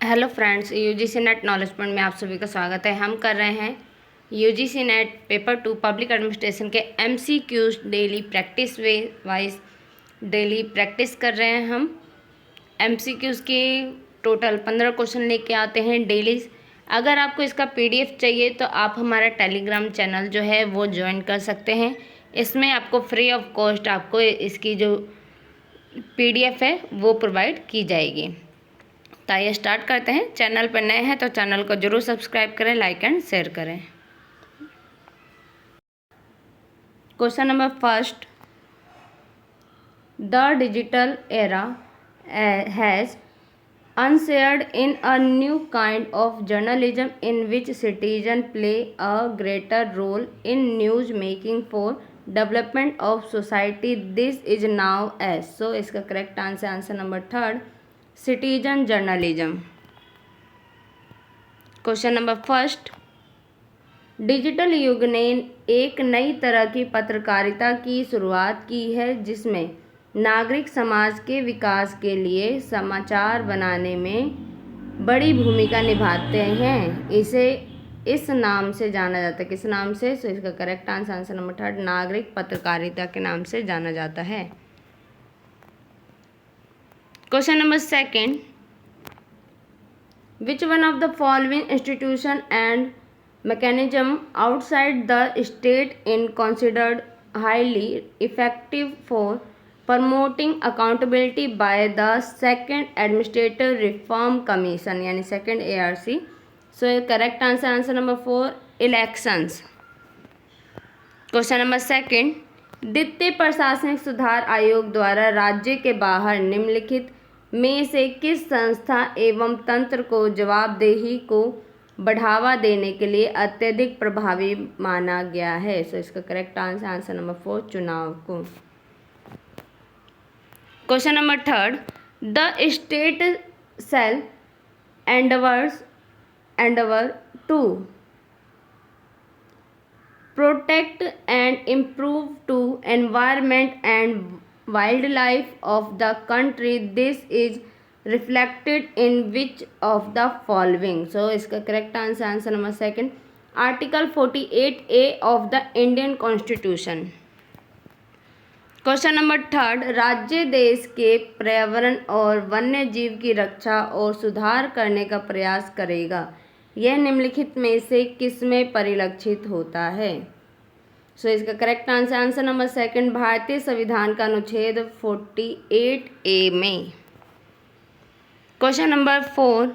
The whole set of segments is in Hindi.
Hello friends, UGC net knowledge point में आप सभी का स्वागत है। हम कर रहे हैं UGC NET paper 2 public administration के MCQs daily practice wise daily practice कर रहे हैं। हम एमसीक्यूज के टोटल 15 क्वेश्चन लेके आते हैं डेली। अगर आपको इसका पीडीएफ चाहिए तो आप हमारा टेलीग्राम चैनल जो है वो ज्वाइन कर सकते हैं। इसमें आपको फ्री ऑफ कॉस्ट आपको इसकी जो पीडीएफ है वो प्रोवाइड की जाएगी। तो आइए स्टार्ट करते हैं। चैनल पर नए हैं तो चैनल को जरूर सब्सक्राइब करें, लाइक एंड शेयर करें। Question number first, the digital era has unshered in a new kind of journalism in which citizens play a greater role in news making for development of society. This is now as. So इसका correct answer number third, citizen journalism. Question number first, digital युग ने एक नई तरह की पत्रकारिता की शुरुआत की है जिसमें नागरिक समाज के विकास के लिए समाचार बनाने में बड़ी भूमिका निभाते हैं। इसे इस नाम से जाना जाता है। किस नाम से? सो इसका करेक्ट आंसर नंबर थर्ड, नागरिक पत्रकारिता के नाम से जाना जाता है। Question number second, which one of the following institution and mechanism outside the state in considered highly effective for promoting accountability by the second administrative reform commission यानी second ARC. So correct answer number 4, elections. Question number second, द्वितीय प्रशासनिक सुधार आयोग द्वारा राज्य के बाहर निम्नलिखित में से किस संस्था एवं तंत्र को जवाबदेही को बढ़ावा देने के लिए अत्यधिक प्रभावी माना गया है? सो इसका करेक्ट आंसर नंबर 4, चुनाव को। Question number third, the state shall endeavour to protect and improve to environment and wildlife of the country. This is reflected in which of the following? So इसका correct answer number second, article 48A of the Indian constitution. Question number third, राज्य देश के पर्यावरण और वन्य जीव की रक्षा और सुधार करने का प्रयास करेगा। यह निम्नलिखित में से किसमें परिलक्षित होता है? सो इसका करेक्ट आंसर नंबर सेकंड, भारतीय संविधान का अनुच्छेद 48A में। Question number 4,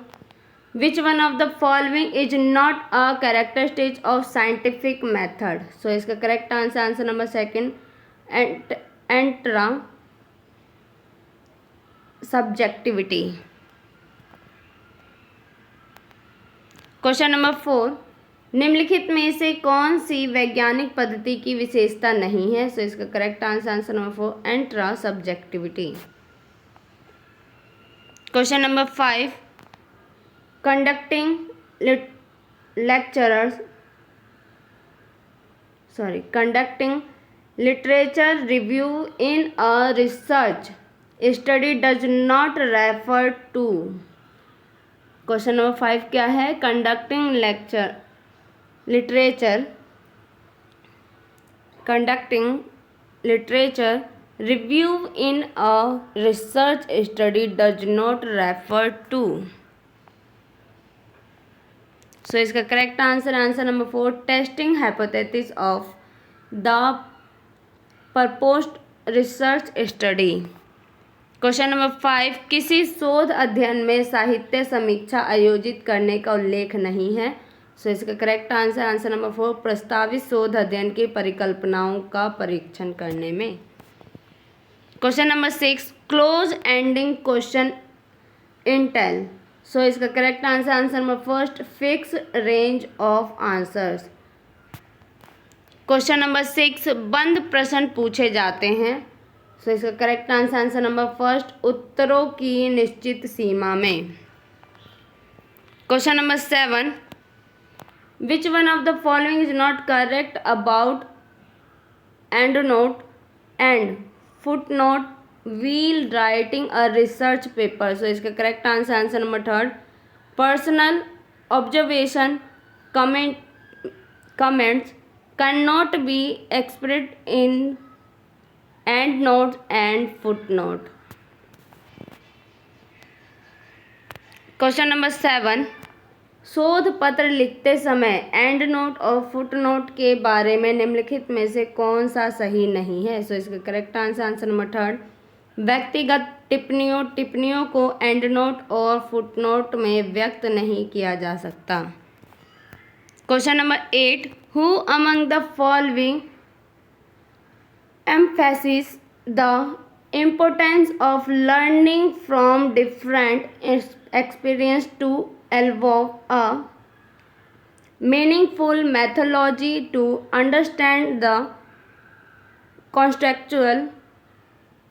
which one of the following is not a characteristic of scientific method? So इसका correct answer number second, intra subjectivity. Question number 4, निम्नलिखित में से कौन सी वैज्ञानिक पद्धति की विशेषता नहीं है? सो इसका correct answer number 4, intra subjectivity. Question number 5, conducting literature review in a research study does not refer to. Question number 5 क्या है? Conducting literature review in a research study does not refer to. So इसका correct answer number 4, testing hypothesis of the proposed research study. Question number 5, किसी शोध अध्ययन में साहित्य समीक्षा आयोजित करने का उल्लेख नहीं है। सो इसका करेक्ट आंसर नंबर 4, प्रस्तावित शोध अध्ययन की परिकल्पनाओं का परीक्षण करने में। Question number 6, close ending question entail. So इसका correct answer number first, fix range of answers. Question number 6, बंद प्रश्न पूछे जाते हैं। सो इसका करेक्ट आंसर नंबर फर्स्ट, उत्तरों की निश्चित सीमा में। Question number 7, which one of the following is not correct about endnote and footnote while writing a research paper? So इसका correct answer number third, personal observation comments cannot be expressed in endnote and footnote. Question number 7, शोध पत्र लिखते समय एंड नोट और फुट नोट के बारे में निम्नलिखित में से कौन सा सही नहीं है? सो इसका करेक्ट आंसर नंबर 3, व्यक्तिगत टिप्पणियों को एंड नोट और फुट नोट में व्यक्त नहीं किया जा सकता। Question number 8, who among the following emphasizes the importance of learning from different experience to evolve a meaningful methodology to understand the contextual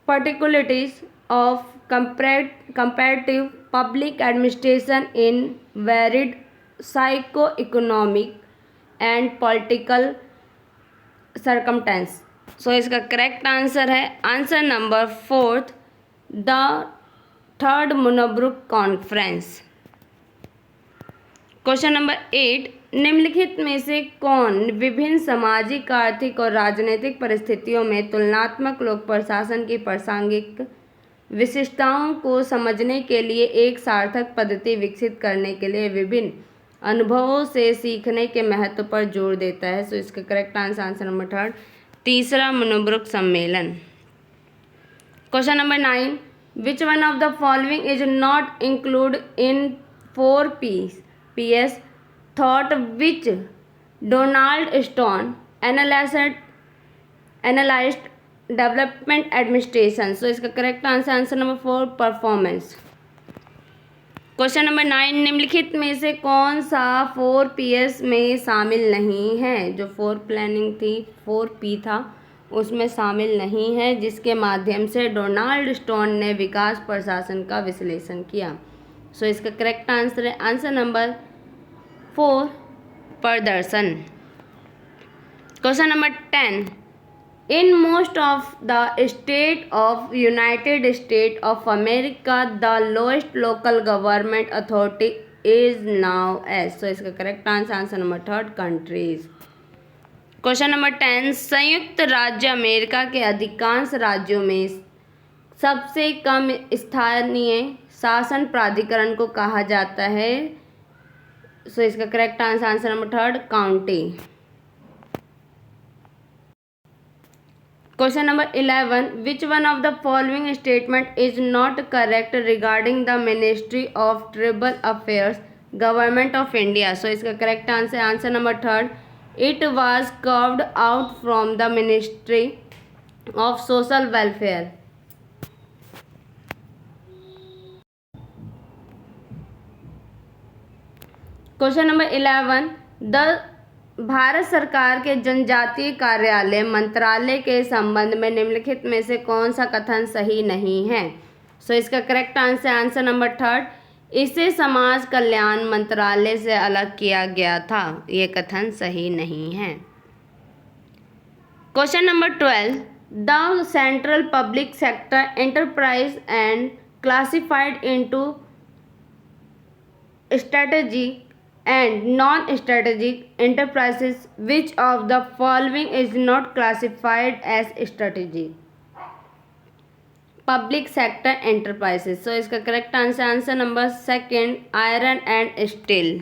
particularities of comparative public administration in varied socio-economic and political circumstances. So इसका करेक्ट आंसर है answer number 4, the third Minnowbrook conference. Question number 8, निम्नलिखित में से कौन विभिन्न सामाजिक, आर्थिक और राजनीतिक परिस्थितियों में तुलनात्मक लोक प्रशासन की प्रासंगिक विशिष्टताओं को समझने के लिए एक सार्थक पद्धति विकसित करने के लिए विभिन्न अनुभवों से सीखने के महत्व पर जोर देता है? सो इसका करेक्ट आंसर नंबर 3, तीसरा मुनब्रुक सम्मेलन। Question number 9, which one of the following is not include in 4 Ps thought which Donald Stone analysed development administration? So इसका correct answer number 4, performance. Question number 9, निम्नलिखित में से कौन सा 4 Ps में शामिल नहीं है? जो 4 प्लानिंग थी, 4P था, उसमें शामिल नहीं है, जिसके माध्यम से डोनाल्ड स्टोन ने विकास प्रशासन का विश्लेषण किया। सो इसका करेक्ट आंसर है आंसर नंबर 4, प्रदर्शन। Question number 10, in most of the state of United States of America, the lowest local government authority is now as. So इसका correct answer number 3, countries. Question number 10, संयुक्त राज्य अमेरिका के अधिकांश राज्यों में सबसे कम स्थानीय शासन प्राधिकरण को कहा जाता है? सो इसका correct answer number 3, county. Question number 11, which one of the following statement is not correct regarding the ministry of tribal affairs, government of India? So इसका correct answer number 3, it was carved out from the ministry of social welfare. Question number 11, Bharat सरकार के जनजातीय कार्यालय मंत्रालय के संबंध में निम्नलिखित में से कौन सा कथन सही नहीं है? सो इसका करेक्ट आंसर नंबर 3, इसे समाज कल्याण मंत्रालय से अलग किया गया था। ये कथन सही नहीं है। Question number 12, the central public sector enterprise and classified into strategic and non-strategic enterprises, which of the following is not classified as strategic public sector enterprises? So इसका correct answer number 2, iron and steel.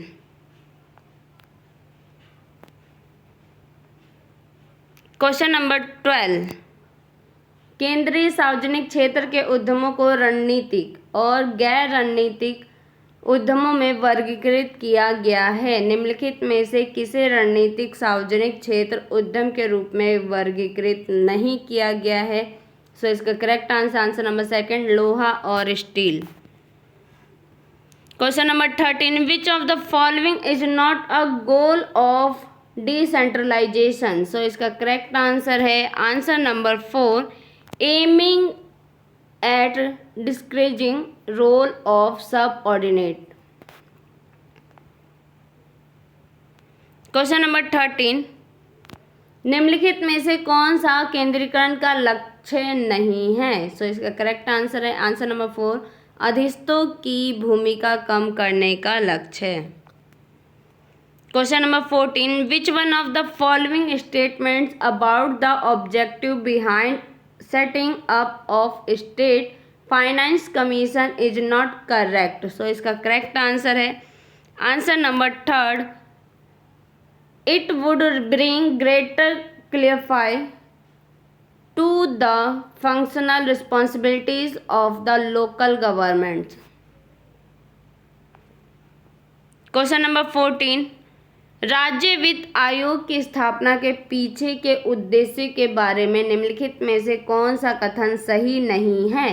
Question number 12, केंद्रीय सार्वजनिक क्षेत्र के उद्यमों को रणनीतिक और गैर रणनीतिक उद्यमों में वर्गीकृत किया गया है। निम्नलिखित में से किसे रणनीतिक सार्वजनिक क्षेत्र उद्यम के रूप में वर्गीकृत नहीं किया गया है? सो इसका करेक्ट आंसर नंबर 2, लोहा और steel. Question number 13, which of the following is not a goal of decentralisation? So इसका करेक्ट आंसर है answer number 4, aiming at discouraging role of subordinate. Question number 13, निम्नलिखित में से कौन सा केंद्रीकरण का लक्ष्य नहीं है? सो इसका करेक्ट आंसर है आंसर नंबर 4, अधीनस्थों की भूमिका कम करने का लक्ष्य है। Question number 14, which one of the following statements about the objective behind setting up of state finance commission is not correct. So इसका करेक्ट आंसर है answer number 3, it would bring greater clarify to the functional responsibilities of the local governments. Question number 14, राज्य वित्त आयोग की स्थापना के पीछे के उद्देश्य के बारे में निम्नलिखित में से कौन सा कथन सही नहीं है।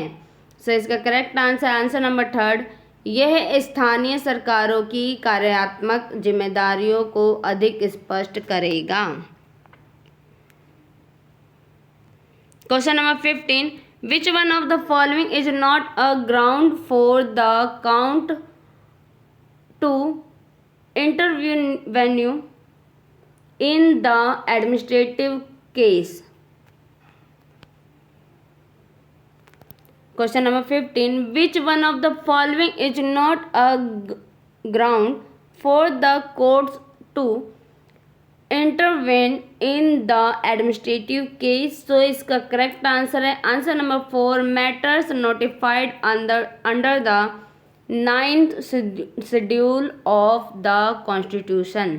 सो इसका करेक्ट आंसर आंसर नंबर 3, यह स्थानीय सरकारों की कार्यात्मक जिम्मेदारियों को अधिक स्पष्ट करेगा। Question number 15, which one of the following is not a ground for the court to intervene in the administrative case. Question number 15, which one of the following is not a ground for the courts to intervene in the administrative case. तो इसका करेक्ट आंसर है answer number 4, matters notified under the 9th schedule of the constitution.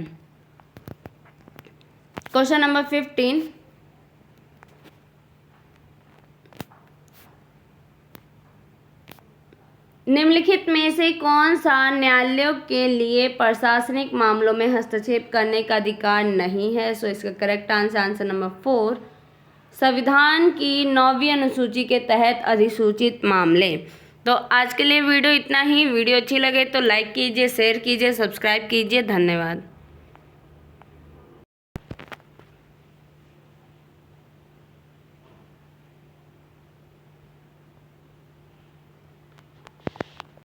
Question number 15, निम्नलिखित में से कौन सा न्यायालयों के लिए प्रशासनिक मामलों में हस्तक्षेप करने का अधिकार नहीं है। सो इसका करेक्ट आंसर आंसर नंबर 4, संविधान की 9वीं अनुसूची के तहत अधिसूचित मामले। तो आज के लिए वीडियो इतना ही। वीडियो अच्छी लगे तो लाइक कीजिए, शेयर कीजिए, सब्सक्राइब कीजिए। धन्यवाद।